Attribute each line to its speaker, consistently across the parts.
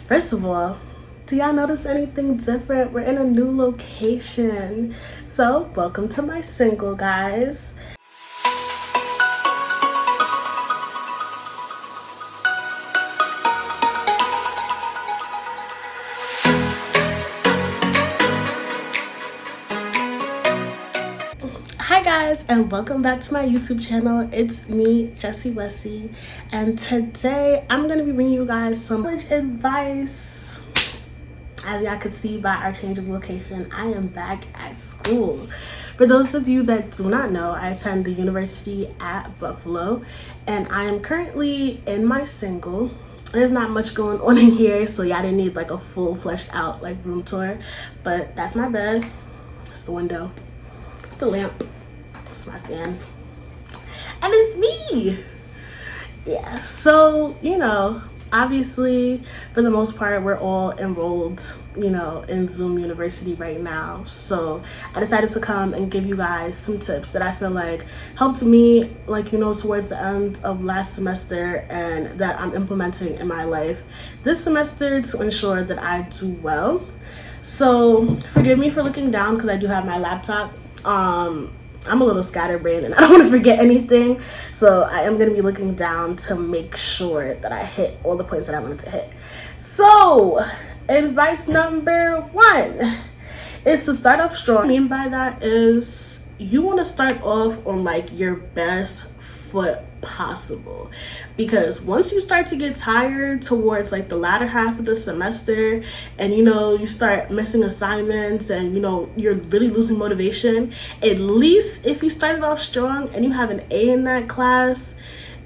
Speaker 1: First of all, do y'all notice anything different? We're in a new location. So, welcome to my single, guys. Hi guys, and welcome back to my YouTube channel. It's me, Jessie Wessie, and today I'm going to be bringing you guys some college advice. As y'all can see by our change of location, I am back at school. For those of you that do not know, I attend the University at Buffalo, and I am currently in my single. There's not much going on in here, so y'all didn't need like a full fleshed out like room tour, but that's my bed, that's the window, it's the lamp, it's my fan, and it's me. Yeah, so obviously for the most part we're all enrolled in Zoom University right now, so I decided to come and give you guys some tips that I feel like helped me towards the end of last semester and that I'm implementing in my life this semester to ensure that I do well. So forgive me for looking down because I do have my laptop. I'm a little scatterbrained and I don't want to forget anything, so I am going to be looking down to make sure that I hit all the points that I wanted to hit. So advice number 1 is to start off strong. What I mean by that is you want to start off on like your best foot possible, because once you start to get tired towards like the latter half of the semester and you start missing assignments and you're really losing motivation, at least if you started off strong and you have an A in that class,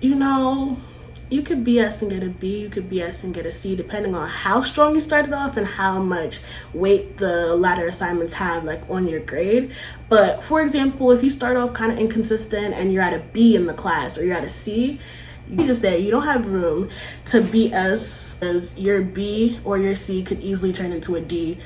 Speaker 1: you could BS and get a B, you could BS and get a C, depending on how strong you started off and how much weight the latter assignments have like on your grade. But for example, if you start off kind of inconsistent and you're at a B in the class or you're at a C, you just say you don't have room to BS, because your B or your C could easily turn into a D.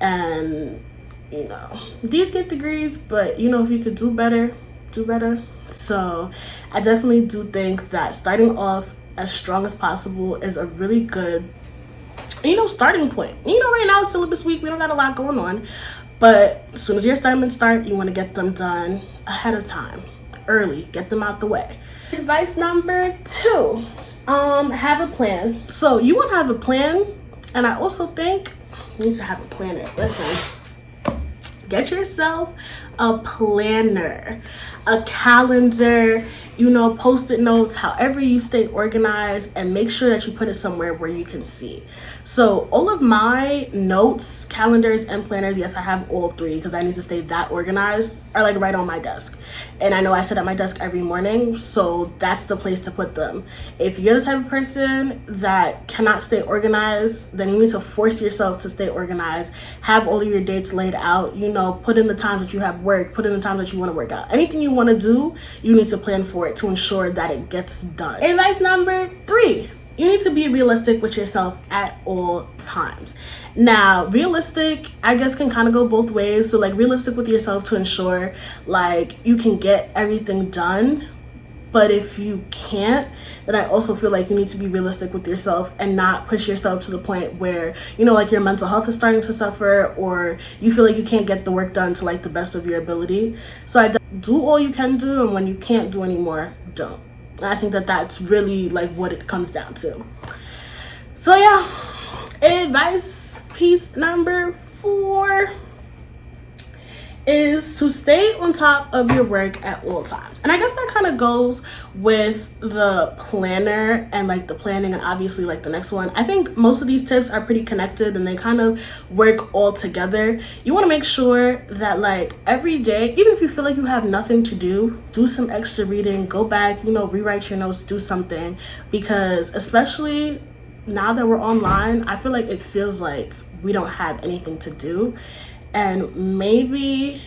Speaker 1: And D's get degrees, but if you could do better, do better. So I definitely do think that starting off as strong as possible is a really good starting point. Right now it's syllabus week, we don't got a lot going on, but as soon as your assignments start, you want to get them done ahead of time, early, get them out the way. Advice number 2, have a plan. So you want to have a plan, and I also think you need to have a planner. Listen, get yourself a planner, a calendar, post-it notes, however you stay organized, and make sure that you put it somewhere where you can see. So all of my notes, calendars, and planners, yes, I have all 3 because I need to stay that organized, are like right on my desk. And I know I sit at my desk every morning, so that's the place to put them. If you're the type of person that cannot stay organized, then you need to force yourself to stay organized. Have all of your dates laid out, put in the times that you have work, put in the times that you want to work out. Anything you want to do, you need to plan for it to ensure that it gets done. Advice number 3, you need to be realistic with yourself at all times. Now, realistic, I guess, can kind of go both ways. So like realistic with yourself to ensure like you can get everything done. But if you can't, then I also feel like you need to be realistic with yourself and not push yourself to the point where, like your mental health is starting to suffer, or you feel like you can't get the work done to like the best of your ability. So I do all you can do, and when you can't do anymore, don't. I think that that's really like what it comes down to. So yeah, advice piece number 4 is to stay on top of your work at all times. And I guess that kind of goes with the planner and like the planning, and obviously like the next one. I think most of these tips are pretty connected and they kind of work all together. You want to make sure that like every day, even if you feel like you have nothing to do some extra reading, go back, rewrite your notes, do something, because especially now that we're online, I feel like it feels like we don't have anything to do. And maybe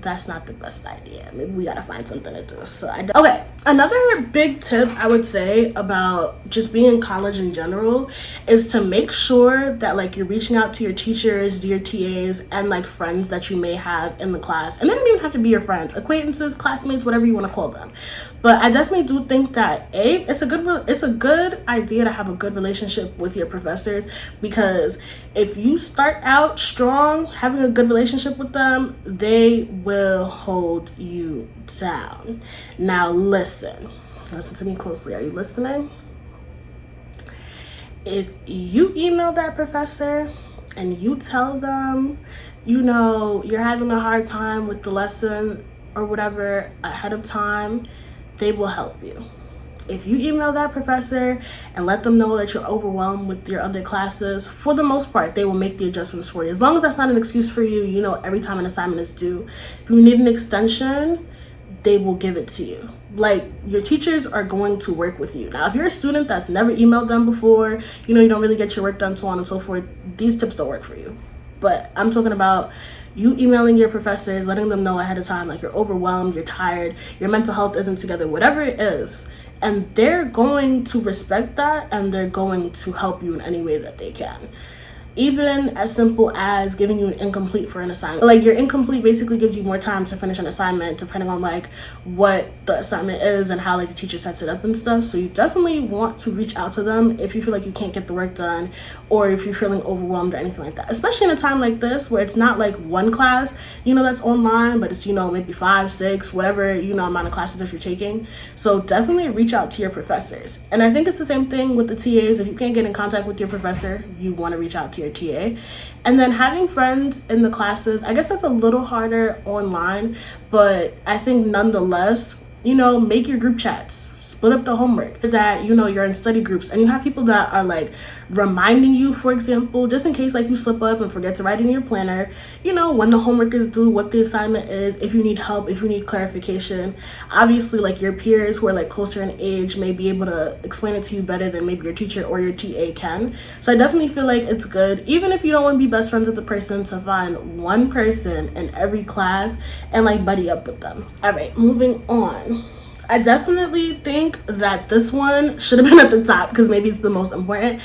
Speaker 1: that's not the best idea. Maybe we gotta find something to do. Okay, another big tip I would say about just being in college in general is to make sure that like you're reaching out to your teachers, your TAs, and like friends that you may have in the class. And they don't even have to be your friends, acquaintances, classmates, whatever you want to call them. But I definitely do think that it's a good idea to have a good relationship with your professors, because if you start out strong having a good relationship with them, they will hold you down. Now listen to me closely. Are you listening? If you email that professor and you tell them, you're having a hard time with the lesson or whatever ahead of time, they will help you. If you email that professor and let them know that you're overwhelmed with your other classes, for the most part, they will make the adjustments for you. As long as that's not an excuse for you, every time an assignment is due. If you need an extension, they will give it to you. Like, your teachers are going to work with you. Now, if you're a student that's never emailed them before, you don't really get your work done, so on and so forth, these tips don't work for you. But I'm talking about you emailing your professors, letting them know ahead of time, like, you're overwhelmed, you're tired, your mental health isn't together, whatever it is. And they're going to respect that, and they're going to help you in any way that they can. Even as simple as giving you an incomplete for an assignment. Like, your incomplete basically gives you more time to finish an assignment, depending on like what the assignment is and how like the teacher sets it up and stuff. So you definitely want to reach out to them if you feel like you can't get the work done, or if you're feeling overwhelmed or anything like that. Especially in a time like this where it's not like one class, that's online, but it's, maybe 5, 6, whatever, amount of classes that you're taking. So definitely reach out to your professors. And I think it's the same thing with the TAs. If you can't get in contact with your professor, you want to reach out to your TA. And then having friends in the classes, I guess that's a little harder online, but I think nonetheless, make your group chats, split up the homework, that you're in study groups, and you have people that are like reminding you, for example, just in case like you slip up and forget to write in your planner, when the homework is due, what the assignment is, if you need help, if you need clarification. Obviously, like, your peers who are like closer in age may be able to explain it to you better than maybe your teacher or your TA can. So I definitely feel like it's good, even if you don't want to be best friends with the person, to find one person in every class and like buddy up with them. All right, moving on. I definitely think that this one should have been at the top because maybe it's the most important,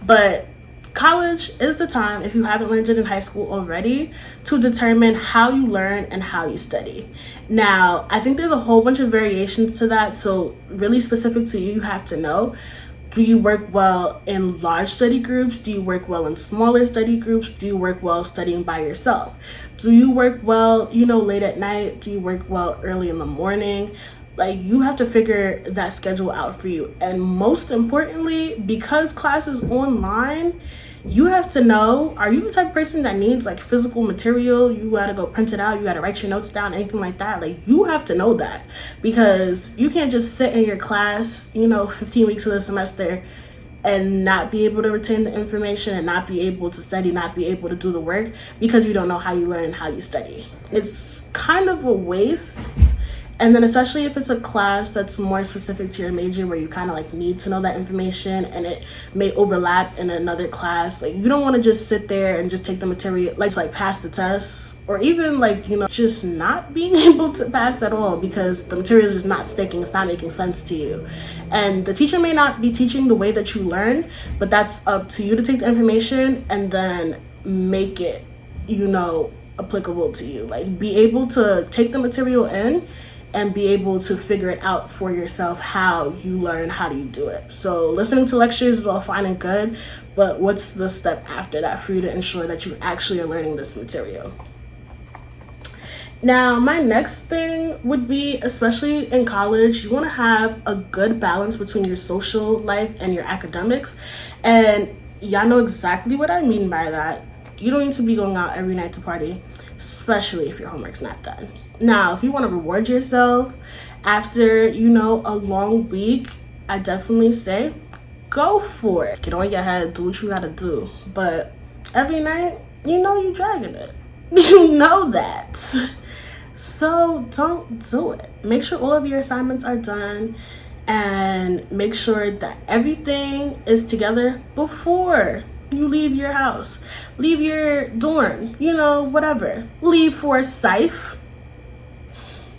Speaker 1: but college is the time, if you haven't learned it in high school already, to determine how you learn and how you study. Now, I think there's a whole bunch of variations to that, so really specific to you, you have to know. Do you work well in large study groups? Do you work well in smaller study groups? Do you work well studying by yourself? Do you work well, late at night? Do you work well early in the morning? Like, you have to figure that schedule out for you. And most importantly, because class is online, you have to know, are you the type of person that needs like physical material? You gotta go print it out, you gotta write your notes down, anything like that. Like, you have to know that, because you can't just sit in your class, 15 weeks of the semester and not be able to retain the information and not be able to study, not be able to do the work, because you don't know how you learn and how you study. It's kind of a waste. And then especially if it's a class that's more specific to your major, where you kind of like need to know that information and it may overlap in another class. Like, you don't want to just sit there and just take the material, like pass the test, or even like, just not being able to pass at all because the material is just not sticking, it's not making sense to you. And the teacher may not be teaching the way that you learn, but that's up to you to take the information and then make it, applicable to you. Like, be able to take the material in and be able to figure it out for yourself, how you learn, how do you do it. So listening to lectures is all fine and good, but what's the step after that for you to ensure that you actually are learning this material? Now, my next thing would be, especially in college, you want to have a good balance between your social life and your academics. And y'all know exactly what I mean by that. You don't need to be going out every night to party, especially if your homework's not done. Now, if you want to reward yourself after, a long week, I definitely say go for it. Get on your head, do what you gotta do. But every night, you're dragging it. You know that. So don't do it. Make sure all of your assignments are done, and make sure that everything is together before you leave your house. Leave your dorm, whatever. Leave for Safe.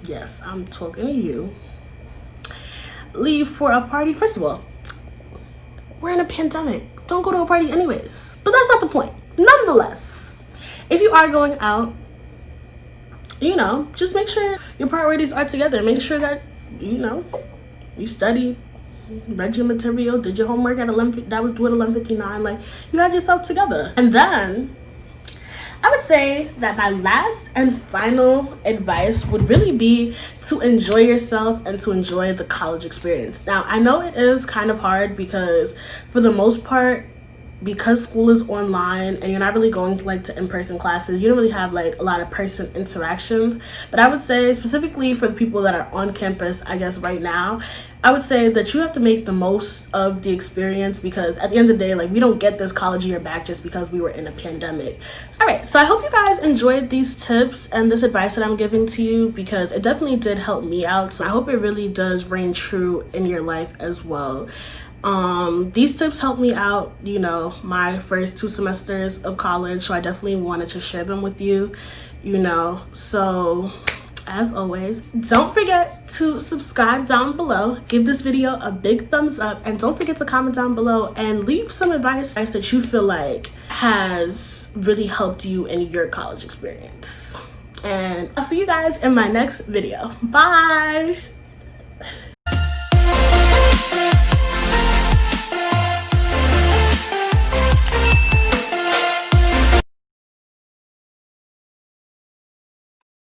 Speaker 1: Yes, I'm talking to you. Leave for a party. First of all, we're in a pandemic. Don't go to a party anyways. But that's not the point. Nonetheless, if you are going out, just make sure your priorities are together. Make sure that, You studied, read your material, did your homework at 11, that was due at 11:59. Like, you had yourself together. And then I would say that my last and final advice would really be to enjoy yourself and to enjoy the college experience. Now, I know it is kind of hard because for the most part, because school is online and you're not really going to like to in-person classes, you don't really have like a lot of person interactions. But I would say specifically for the people that are on campus, I guess right now, I would say that you have to make the most of the experience, because at the end of the day, like, we don't get this college year back just because we were in a pandemic. All right, so I hope you guys enjoyed these tips and this advice that I'm giving to you, because it definitely did help me out. So I hope it really does reign true in your life as well. These tips helped me out, you know, my first 2 semesters of college, so I definitely wanted to share them with you, you know. So as always, don't forget to subscribe down below, give this video a big thumbs up, and don't forget to comment down below and leave some advice that you feel like has really helped you in your college experience. And I'll see you guys in my next video. Bye.